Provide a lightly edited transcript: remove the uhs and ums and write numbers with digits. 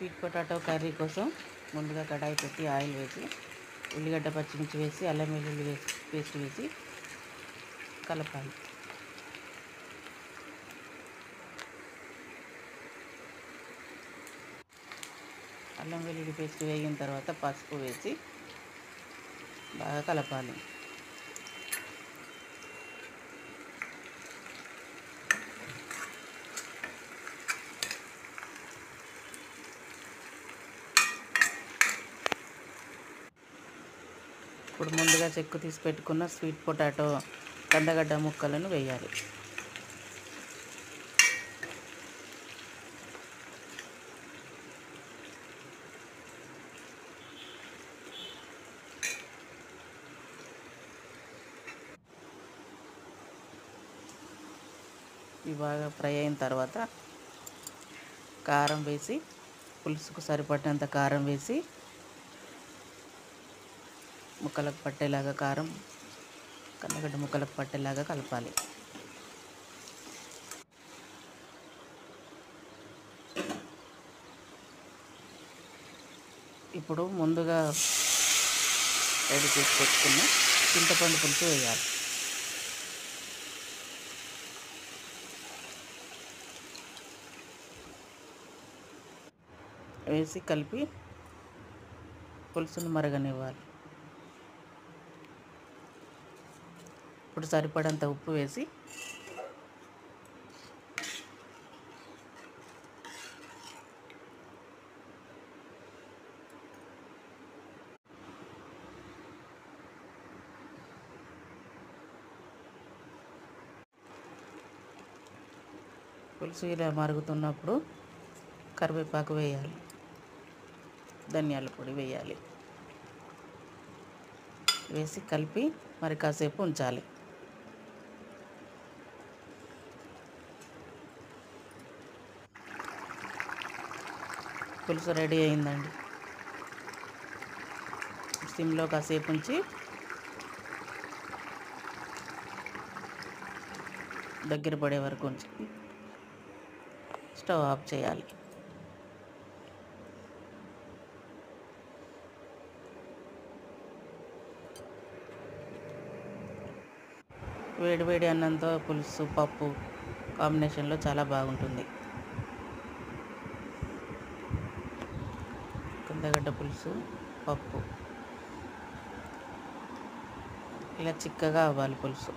Sweet potato curry కోసం ముందుగా కడాయి పెట్టి ఆయిల్ వేసి ఉల్లిగడ్డ పచ్చిమిర్చి వేసి అల్లం వెల్లుల్లి వేసి పేస్ట్ వేసి కలపాలి. అల్లం వెల్లుల్లి పేస్ట్ వేగిన తర్వాత పసుపు వేసి బాగా కలపాలి. ఇప్పుడు ముందుగా చెక్కు తీసి పెట్టుకున్న స్వీట్ పొటాటో కందగడ్డ ముక్కలను వేయాలి. ఇవి బాగా ఫ్రై అయిన తర్వాత కారం వేసి పులుసుకు సరిపడినంత కారం వేసి ముక్కలకు పట్టేలాగా కారం కందగడ్డ ముక్కలకు పట్టేలాగా కలపాలి. ఇప్పుడు ముందుగా రెడీ చేసి పెట్టుకున్న చింతపండు పులుసు వేయాలి. వేసి కలిపి పులుసును మరగనివ్వాలి. ఇప్పుడు సరిపడంత ఉప్పు వేసి పులుసు ఇలా మరుగుతున్నప్పుడు కరివేపాకు వేయాలి, ధనియాల పొడి వేయాలి. వేసి కలిపి మరి కాసేపు ఉంచాలి. పులుసు రెడీ అయిందండి. సిమ్లో కాసేపు ఉంచి దగ్గర పడే వరకు ఉంచి స్టవ్ ఆఫ్ చేయాలి. వేడి వేడి అన్నంతో పులుసు పప్పు కాంబినేషన్లో చాలా బాగుంటుంది. కందగడ్డ పులుసు పప్పు ఇలా చిక్కగా అవ్వాలి పులుసు.